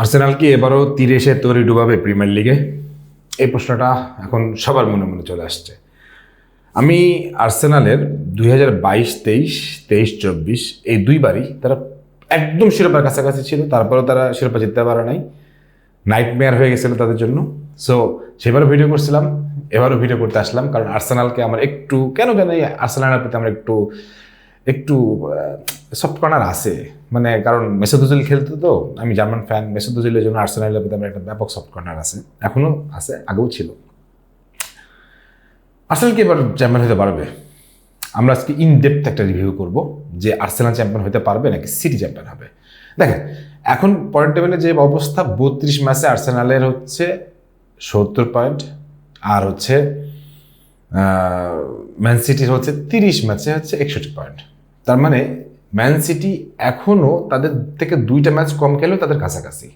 Arsenal কি এবারও তীরে এসে তরি ডুবাবে প্রিমিয়ার লিগে? এই প্রশ্নটা এখন সবার মনে মনে চলে আসছে। আমি আর্সেনালের 2022-23, 23-24 এই দুইবারই তারা একদম শিরোপার কাছাকাছি ছিল, তারপরেও তারা শিরোপা জিততে পারে নাই। নাইটমেয়ার হয়ে গেছিল তাদের জন্য। সো সেবারও ভিডিও করছিলাম, এবারও ভিডিও করতে আসলাম, কারণ আর্সেনালকে আমার একটু কেন জানি আর্সেনালের প্রতি আমার একটু একটু সফট কর্নার আছে। মানে কারণ মেসুত ওজিল খেলতো, তো আমি জার্মান ফ্যান। মেসুত ওজিলের জন্য আর্সেনালের প্রতি আমার একটা ব্যাপক সফট কর্নার আছে, এখনও আছে, আগেও ছিল। আর্সেনাল কি এবার চ্যাম্পিয়ন হতে পারবে? আমরা আজকে ইনডেপথ একটা রিভিউ করব যে আর্সেনাল চ্যাম্পিয়ন হতে পারবে নাকি সিটি চ্যাম্পিয়ন হবে। দেখেন, এখন পয়েন্ট টেবিলে যে অবস্থা, 32 ম্যাচে আর্সেনালের হচ্ছে 70 পয়েন্ট, আর হচ্ছে ম্যান সিটির হচ্ছে 30 ম্যাচে হচ্ছে 61 পয়েন্ট। তার মানে ম্যান সিটি এখনও তাদের থেকে 2টা ম্যাচ কম খেলেও তাদের কাছাকাছি।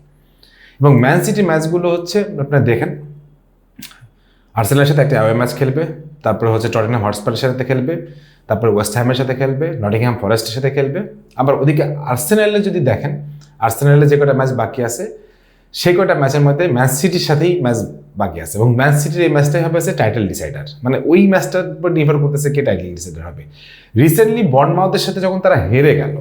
এবং ম্যান সিটি ম্যাচগুলো হচ্ছে আপনারা দেখেন, আর্সেনালের সাথে একটা অ্যাওয়ে ম্যাচ খেলবে, তারপরে হচ্ছে টটেনহাম হটস্পারের সাথে খেলবে, তারপরে ওয়েস্ট হ্যামের সাথে খেলবে, নটিংহ্যাম ফরেস্টের সাথে খেলবে। আবার ওদিকে আর্সেনালে যদি দেখেন, আর্সেনালে যে কটা ম্যাচ বাকি আছে সেই কটা ম্যাচের মধ্যে ম্যান সিটির সাথেই ম্যাচ বাকি আছে, এবং ম্যান সিটির এই ম্যাচটাই হবে টাইটেল ডিসাইডার। মানে ওই ম্যাচটার উপর নির্ভর করতেছে কে টাইটেল ডিসাইডার হবে। রিসেন্টলি বর্নমাউথের সাথে যখন তারা হেরে গেল,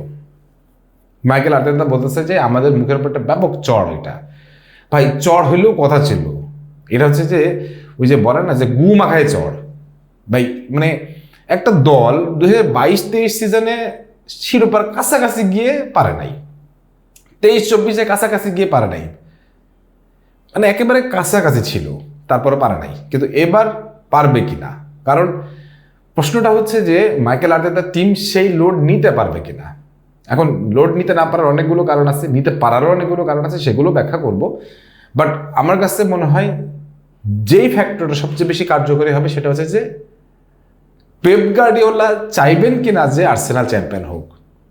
মাইকেল আর্তেতা বলতেছে যে আমাদের মুখের উপর একটা ব্যাপক চড়। এটা ভাই চড় হইলেও কথা ছিল, এটা হচ্ছে যে ওই যে বলে না যে গু মাখায় চড়। ভাই মানে একটা দল 2022-23 সিজনে শিরোপার কাছাকাছি গিয়ে পারে নাই, 23-24 কাছাকাছি গিয়ে পারে নাই, মানে একেবারে কাছাকাছি ছিল, তারপরে পারে নাই। কিন্তু এবার পারবে কিনা, কারণ প্রশ্নটা হচ্ছে যে মাইকেল আর্তেতার টিম সেই লোড নিতে পারবে কিনা। এখন লোড নিতে না পারার অনেকগুলো কারণ আছে, নিতে পারারও অনেকগুলো কারণ আছে, সেগুলো ব্যাখ্যা করব। বাট আমার কাছে মনে হয় যেই ফ্যাক্টরটা সবচেয়ে বেশি কার্যকরী হবে সেটা হচ্ছে যে পেপ গার্ডিওলা চাইবেন কিনা যে আর্সেনাল চ্যাম্পিয়ন হোক।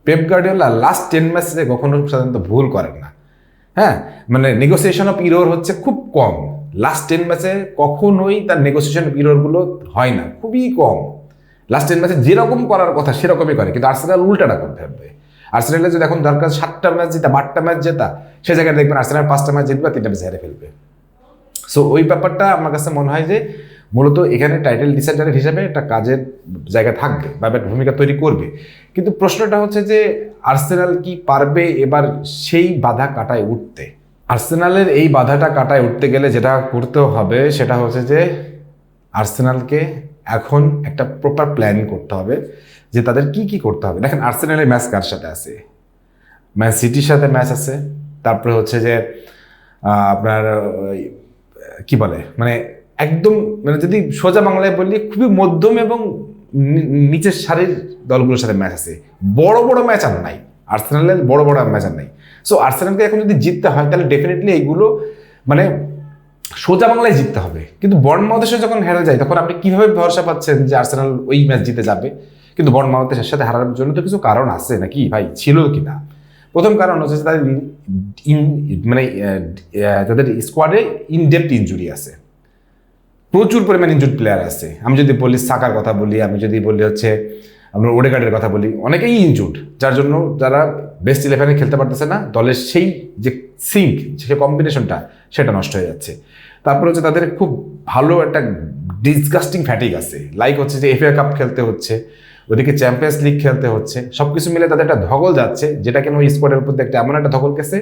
পেপ গার্ডিওলা লাস্ট 10 ম্যাচে কখনো সাধারণত ভুল করেন না। হ্যাঁ, মানে নেগোসিয়েশন অফ ইরোর হচ্ছে খুব কম। লাস্ট 10 ম্যাচে কখনোই তার নেগোসিয়েশন অফ ইরোরগুলো হয় না, খুবই কম। লাস্ট 10 ম্যাচে যেরকম করার কথা সেরকমই করে, কিন্তু আর্সেনাল উল্টাটা করতে হবে। আর্সেনালে যদি এখন দরকার 7টা ম্যাচ জেতা, 8টা ম্যাচ জেতা, সে জায়গায় দেখবেন আর্সেনাল 5টা ম্যাচ জিতবে, 3টা ম্যাচ হেরে ফেলবে। সো ওই ব্যাপারটা আমার কাছে মনে হয় যে মূলত এখানে টাইটেল ডিসাইডার হিসেবে একটা কাজের জায়গা থাকবে বা একটা ভূমিকা তৈরি করবে। কিন্তু প্রশ্নটা হচ্ছে যে আর্সেনাল কি পারবে এবার সেই বাধা কাটায় উঠতে? আর্সেনালের এই বাধাটা কাটায় উঠতে গেলে যেটা করতে হবে সেটা হচ্ছে যে আর্সেনালকে এখন একটা প্রপার প্ল্যান করতে হবে যে তাদের কি কি করতে হবে। দেখেন, আর্সেনালের ম্যাচ কার সাথে আছে? ম্যান সিটির সাথে ম্যাচ আছে, তারপরে হচ্ছে যে আপনার কি বলে, মানে একদম, মানে যদি সোজা বাংলায় বললি খুবই মধ্যম এবং নিচের সারির দলগুলোর সাথে ম্যাচ আছে। বড় বড় ম্যাচ আর নাই আর্সেনালের, বড় বড় ম্যাচ আর নাই। সো আর্সেনালকে এখন যদি জিততে হয় তাহলে ডেফিনেটলি এইগুলো মানে সোজা বাংলায় জিততে হবে। কিন্তু বর্নমাউথের সাথে যখন হেরে যায় তখন আপনি কিভাবে ভরসা পাচ্ছেন যে আর্সেনাল ওই ম্যাচ জিতে যাবে? কিন্তু বর্নমাউথের সাথে হারার জন্য তো কিছু কারণ আছে নাকি ভাই, ছিল কি না? প্রথম কারণ হচ্ছে তাদের মানে তাদের স্কোয়াডে ইনডেপথ ইনজুরি আছে, প্রচুর পরিমাণ ইনজুড প্লেয়ার আছে। আমি যদি বলি সাকার কথা বলি, আমি যদি বলি হচ্ছে আপনার ওডেগার্ডের কথা বলি, অনেকেই ইনজুড, যার জন্য যারা বেস্ট 11-এ খেলতে পারতেছে না, দলের সেই যে সিঙ্ক, যে কম্বিনেশনটা, সেটা নষ্ট হয়ে যাচ্ছে। তারপর হচ্ছে তাদের খুব ভালো একটা ডিসগাস্টিং ফ্যাটিক আছে, লাইক হচ্ছে যে FA কাপ খেলতে হচ্ছে, ওদিকে চ্যাম্পিয়ন্স লিগ খেলতে হচ্ছে, সবকিছু মিলে তাদের একটা ধকল যাচ্ছে, যেটা কেন ওই স্কোয়াডের উপর একটা এমন একটা ধকল গেছে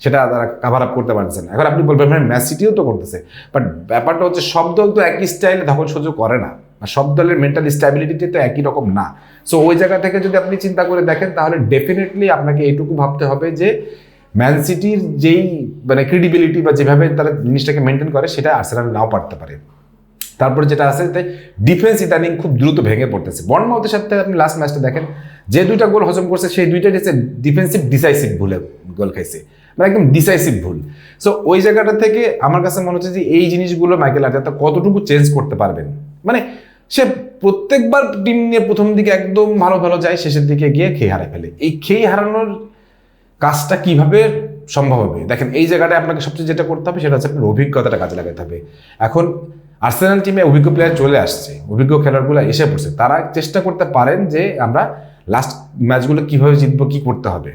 সেটা তারা কাভার আপ করতে পারছে না। এখন আপনি বলবেন ম্যান সিটিও তো করতেছে, বাট ব্যাপারটা হচ্ছে সব দল তো একই স্টাইলে ধকল সহ্য করে না, আর সব দলের মেন্টাল স্ট্যাবিলিটি তো একই রকম না। সো ওই জায়গা থেকে যদি আপনি চিন্তা করে দেখেন তাহলে ডেফিনেটলি আপনাকে এইটুকু ভাবতে হবে যে ম্যান সিটির যেই মানে ক্রেডিবিলিটি বা যেভাবে তারা জিনিসটাকে মেনটেন করে সেটা আর্সেনাল নাও পারতে পারে। তারপরে যেটা আছে, তাই ডিফেন্স ইদানিং খুব দ্রুত ভেঙে পড়তেছে। বর্নমাউথের সাথে আপনি লাস্ট ম্যাচটা দেখেন, যে 2টা গোল হজম করছে সেই 2টাই হচ্ছে ডিফেন্সিভ ডিসাইসিভ ভুলে গোল খাইছে, মানে একদম ডিসাইসিভ ভুল। সো ওই জায়গাটা থেকে আমার কাছে মনে হচ্ছে যে এই জিনিসগুলো মাইকেল আর্তেতা কতটুকু চেঞ্জ করতে পারবেন। মানে সে প্রত্যেকবার টিম নিয়ে প্রথম দিকে একদম ভালো ভালো যায়, শেষের দিকে গিয়ে খেয়ে হারায় ফেলে। এই খেয়ে হারানোর কাজটা কিভাবে সম্ভব হবে? দেখেন, এই জায়গাটায় আপনাকে সবচেয়ে যেটা করতে হবে সেটা হচ্ছে আপনার অভিজ্ঞতাটা কাজে লাগাতে হবে। এখন আর্সেনাল টিমে অভিজ্ঞ প্লেয়ার চলে আসছে, অভিজ্ঞ খেলোয়াড়গুলো এসে পড়ছে, তারা চেষ্টা করতে পারেন যে আমরা লাস্ট ম্যাচগুলো কিভাবে জিতবো, কি করতে হবে।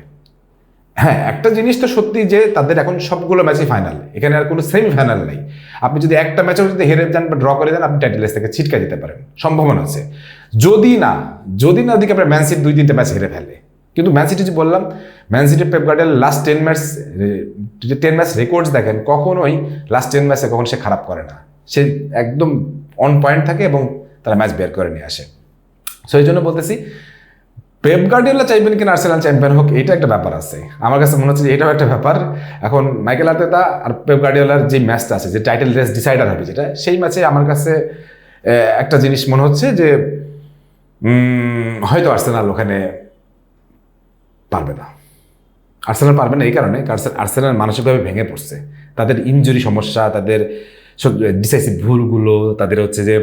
হ্যাঁ, একটা জিনিস তো সত্যি যে তাদের এখন সবগুলো ম্যাচই ফাইনাল, এখানে আর কোনো সেমি ফাইনাল নেই। আপনি যদি একটা ম্যাচও যদি হেরে যান বা ড্র করে যান, আপনি টাইটেল রেস থেকে ছিটকে যেতে পারেন, সম্ভাবনা আছে। যদি না ওদিকে আপনার ম্যান সিটি 2-3টে ম্যাচ হেরে ফেলে। কিন্তু ম্যান সিটি যে বললাম, ম্যান সিটির Pep Guardiola last 10 match records দেখেন, কখনোই লাস্ট 10 ম্যাচে কখনো সে খারাপ করে না, সে একদম অন পয়েন্ট থাকে এবং তারা ম্যাচ বের করে নিয়ে আসে। সো এই জন্য বলতেছি, পেপ গার্ডিওলা চাইবেন কিনা আর্সেনাল চ্যাম্পিয়ন হোক, এটা একটা ব্যাপার আছে। আমার কাছে মনে হচ্ছে যে এটাও একটা ব্যাপার। এখন মাইকেল আর্তেতা আর পেপ গার্ডিওলার যে ম্যাচটা আছে, যে টাইটেল রেস ডিসাইডার হবে যেটা, সেই ম্যাচে আমার কাছে একটা জিনিস মনে হচ্ছে যে হয়তো আর্সেনাল ওখানে পারবে না। আর্সেনাল পারবে না এই কারণে, কারণ আর্সেনাল মানসিকভাবে ভেঙে পড়ছে। তাদের ইনজুরি সমস্যা, তাদের ডিসাইসিভ ভুলগুলো, তাদের হচ্ছে যে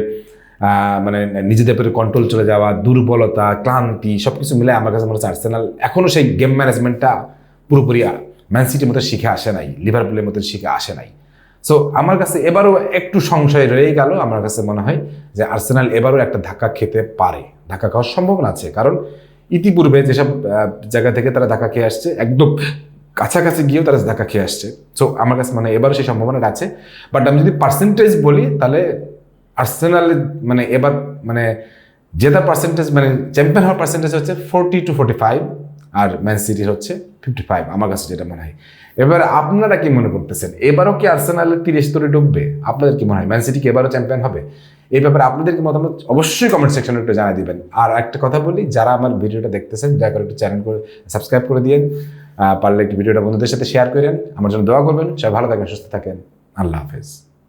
মানে নিজেদের উপরে কন্ট্রোল চলে যাওয়া, দুর্বলতা, ক্লান্তি, সব কিছু মিলে আমার কাছে মনে হচ্ছে আর্সেনাল এখনও সেই গেম ম্যানেজমেন্টটা পুরোপুরি ম্যান সিটির মতো শিখে আসে নাই, লিভারপুলের মতো শিখে আসে নাই। সো আমার কাছে এবারও একটু সংশয় রয়ে গেল। আমার কাছে মনে হয় যে আর্সেনাল এবারও একটা ধাক্কা খেতে পারে, ধাক্কা খাওয়ার সম্ভাবনা আছে। কারণ ইতিপূর্বে যেসব জায়গা থেকে তারা ধাক্কা খেয়ে আসছে, একদম কাছাকাছি গিয়েও তারা ধাক্কা খেয়ে আসছে। সো আমার কাছে মানে এবারও সেই সম্ভাবনাটা আছে। বাট আমি যদি পার্সেন্টেজ বলি, তাহলে আর্সেনাল মানে এবার মানে জেতার পার্সেন্টেজ, মানে চ্যাম্পিয়ন হওয়ার পার্সেন্টেজ হচ্ছে 40-45, আর ম্যান সিটির হচ্ছে 55, আমার কাছে যেটা মনে হয়। এবার আপনারা কি মনে করতেছেন, এবারও কি আর্সেনালের 30 স্তরে ডুববে? আপনাদের কি মনে হয় ম্যান সিটি কি এবারও চ্যাম্পিয়ন হবে? এই ব্যাপারে আপনাদের কি মতামত অবশ্যই কমেন্ট সেকশনে একটু জানিয়ে দিবেন। আর একটা কথা বলি, যারা আমার ভিডিওটা দেখতেছেন, দয়া করে একটু চ্যানেল করে সাবস্ক্রাইব করে দিয়েন, পারলে একটু ভিডিওটা বন্ধুদের সাথে শেয়ার করেন, আমার জন্য দোয়া করবেন। সবাই ভালো থাকেন, সুস্থ থাকেন, আল্লাহ হাফেজ।